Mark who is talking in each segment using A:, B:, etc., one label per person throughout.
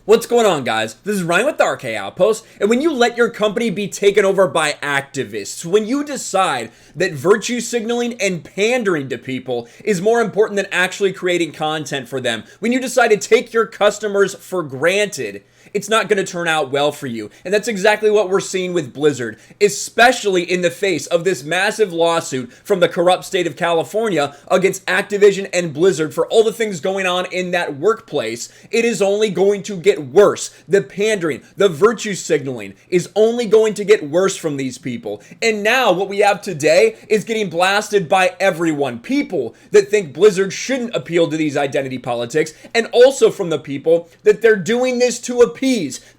A: What's going on, guys? This is Ryan with RK Outpost, and when you let your company be taken over by activists, when you decide that virtue signaling and pandering to people is more important than actually creating content for them, when you decide to take your customers for granted, it's not going to turn out well for you. And that's exactly what we're seeing with Blizzard, especially in the face of this massive lawsuit from the corrupt state of California against Activision and Blizzard for all the things going on in that workplace. It is only going to get worse. The pandering, the virtue signaling is only going to get worse from these people. And now what we have today is getting blasted by everyone. People that think Blizzard shouldn't appeal to these identity politics, and also from the people that they're doing this to appease,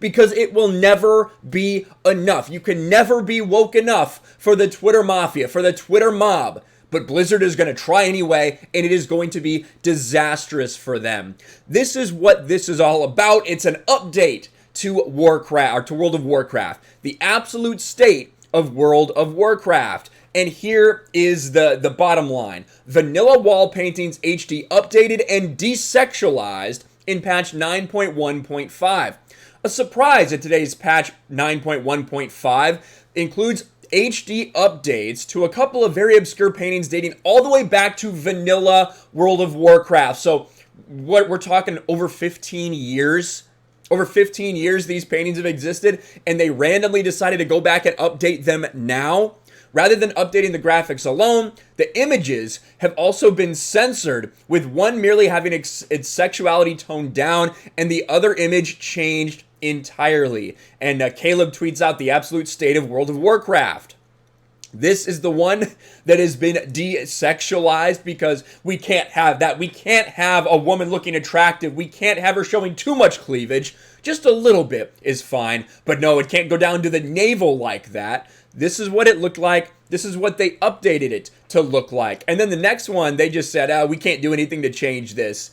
A: because it will never be enough. You can never be woke enough for the Twitter mafia, for the Twitter mob. But Blizzard is going to try anyway, and it is going to be disastrous for them. This is what this is all about. It's an update to Warcraft, or to World of Warcraft, the absolute state of World of Warcraft. And here is the bottom line. Vanilla wall paintings HD updated and desexualized in patch 9.1.5. A surprise at today's patch 9.1.5 includes HD updates to a couple of very obscure paintings dating all the way back to vanilla World of Warcraft. So what we're talking, over 15 years. Over 15 years these paintings have existed, and they randomly decided to go back and update them now. Rather than updating the graphics alone, the images have also been censored, with one merely having its sexuality toned down and the other image changed entirely. And Caleb tweets out the absolute state of World of Warcraft. This is the one that has been desexualized because we can't have that. We can't have a woman looking attractive. We can't have her showing too much cleavage. Just a little bit is fine. But no, it can't go down to the navel like that. This is what it looked like. This is what they updated it to look like. And then the next one, they just said, we can't do anything to change this.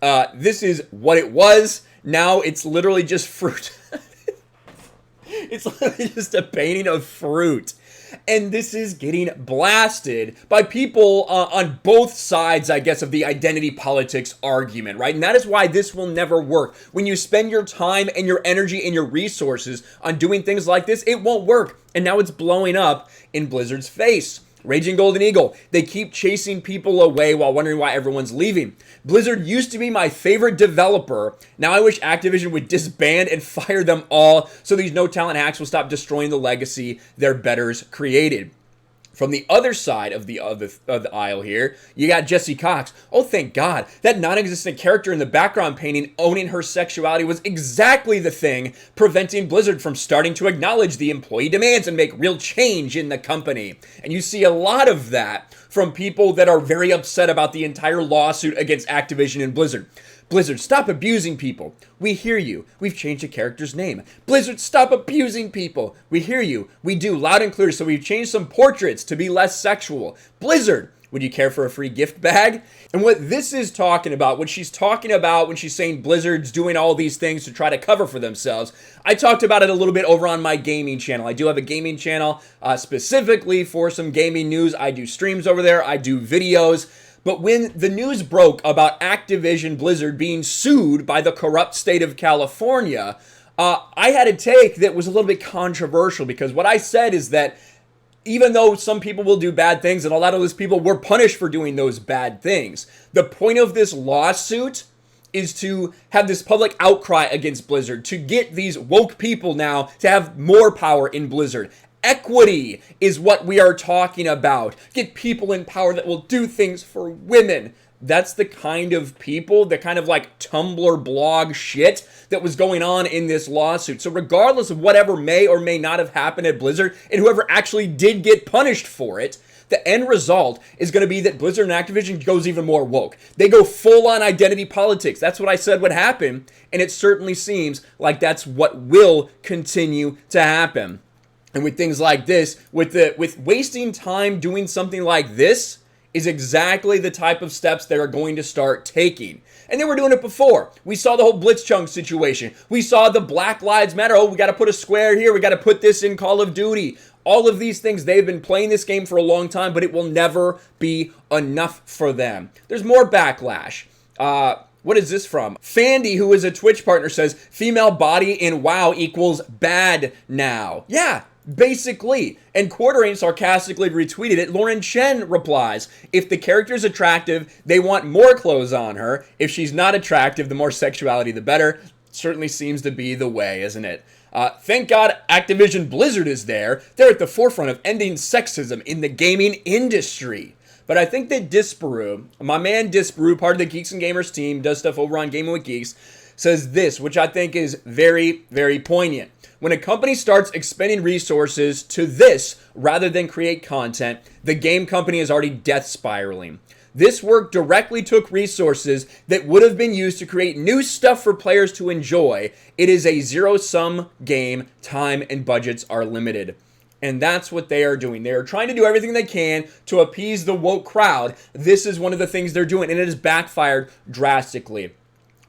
A: This is what it was. Now it's literally just fruit. It's literally just a painting of fruit. And this is getting blasted by people on both sides, I guess, of the identity politics argument, right? And that is why this will never work. When you spend your time and your energy and your resources on doing things like this, it won't work. And now it's blowing up in Blizzard's face. Raging Golden Eagle, they keep chasing people away while wondering why everyone's leaving. Blizzard used to be my favorite developer. Now I wish Activision would disband and fire them all so these no-talent hacks will stop destroying the legacy their betters created. From the other side of the aisle here, you got Jesse Cox. Oh, thank God. That non-existent character in the background painting owning her sexuality was exactly the thing preventing Blizzard from starting to acknowledge the employee demands and make real change in the company. And you see a lot of that from people that are very upset about the entire lawsuit against Activision and Blizzard. Blizzard, stop abusing people. We hear you. We've changed the character's name. Blizzard, stop abusing people. We hear you. We do, loud and clear, so we've changed some portraits to be less sexual. Blizzard, would you care for a free gift bag? And what this is talking about, what she's talking about when she's saying Blizzard's doing all these things to try to cover for themselves, I talked about it a little bit over on my gaming channel. I do have a gaming channel specifically for some gaming news. I do streams over there. I do videos. But when the news broke about Activision Blizzard being sued by the corrupt state of California, I had a take that was a little bit controversial, because what I said is that even though some people will do bad things, and a lot of those people were punished for doing those bad things, the point of this lawsuit is to have this public outcry against Blizzard, to get these woke people now to have more power in Blizzard. Equity is what we are talking about. Get people in power that will do things for women. That's the kind of people, the kind of like Tumblr blog shit that was going on in this lawsuit. So regardless of whatever may or may not have happened at Blizzard, and whoever actually did get punished for it, the end result is going to be that Blizzard and Activision goes even more woke. They go full on identity politics. That's what I said would happen, and it certainly seems like that's what will continue to happen. And with things like this, with wasting time doing something like this, is exactly the type of steps they're going to start taking. And they were doing it before. We saw the whole Blitzchung situation. We saw the Black Lives Matter. Oh, we got to put a square here. We got to put this in Call of Duty. All of these things, they've been playing this game for a long time, but it will never be enough for them. There's more Backlash. What is this from? Fandy, who is a Twitch partner, says, female body in WoW equals bad now. Yeah, basically. And Quartering sarcastically retweeted it. Lauren Chen replies, if the character is attractive, they want more clothes on her. If she's not attractive, the more sexuality, the better. Certainly seems to be the way, isn't it? Thank God Activision Blizzard is there. They're at the forefront of ending sexism in the gaming industry. But I think that Disparu, my man Disparu, part of the Geeks and Gamers team, does stuff over on Gaming with Geeks, says this, which I think is very, very poignant. When a company starts expending resources to this rather than create content, the game company is already death spiraling. This work directly took resources that would have been used to create new stuff for players to enjoy. It is a zero-sum game. Time and budgets are limited. And that's what they are doing. They are trying to do everything they can to appease the woke crowd. This is one of the things they're doing, and it has backfired drastically.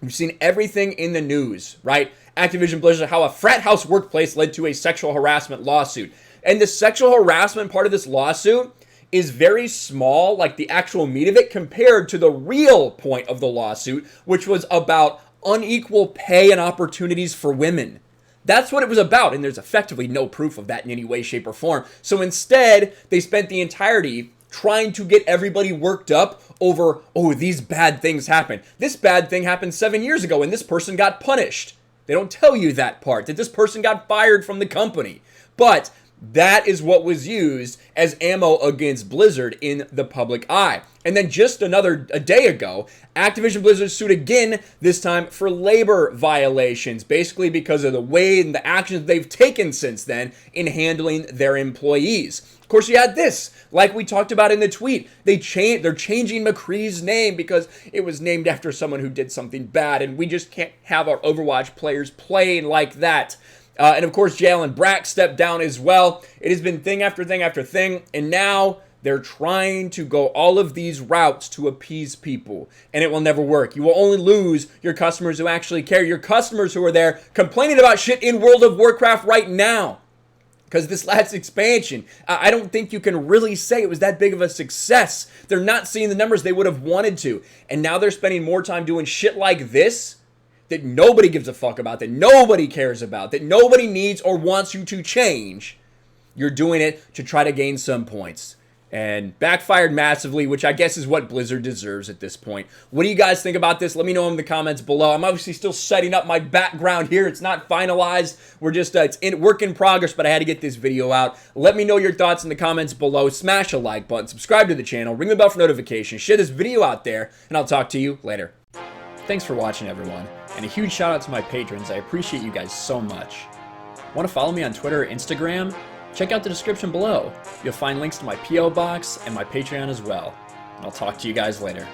A: We've seen everything in the news, right? Activision Blizzard, how a frat house workplace led to a sexual harassment lawsuit. And the sexual harassment part of this lawsuit is very small, like the actual meat of it, compared to the real point of the lawsuit, which was about unequal pay and opportunities for women. That's what it was about, and there's effectively no proof of that in any way, shape, or form. So instead, they spent the entirety trying to get everybody worked up over, oh, these bad things happen. This bad thing happened 7 years ago, and this person got punished. They don't tell you that part, that this person got fired from the company. But that is what was used as ammo against Blizzard in the public eye. And then just a day ago, Activision Blizzard sued again, this time for labor violations, basically because of the way and the actions they've taken since then in handling their employees. Of course, you had this, like we talked about in the tweet. They're changing McCree's name because it was named after someone who did something bad, and we just can't have our Overwatch players playing like that. And of course, Jalen Brack stepped down as well. It has been thing after thing after thing, and now they're trying to go all of these routes to appease people, and it will never work. You will only lose your customers who actually care, your customers who are there complaining about shit in World of Warcraft right now. Because this last expansion, I don't think you can really say it was that big of a success. They're not seeing the numbers they would have wanted to, and now they're spending more time doing shit like this that nobody gives a fuck about, that nobody cares about, that nobody needs or wants you to change. You're doing it to try to gain some points. And backfired massively, which I guess is what Blizzard deserves at this point. What do you guys think about this? Let me know in the comments below. I'm obviously still setting up my background here. It's not finalized. We're just, it's work in progress, but I had to get this video out. Let me know your thoughts in the comments below. Smash a like button, subscribe to the channel, ring the bell for notifications, share this video out there, and I'll talk to you later. Thanks for watching, everyone. And a huge shout out to my patrons. I appreciate you guys so much. Want to follow me on Twitter or Instagram? Check out the description below. You'll find links to my P.O. box and my Patreon as well. And I'll talk to you guys later.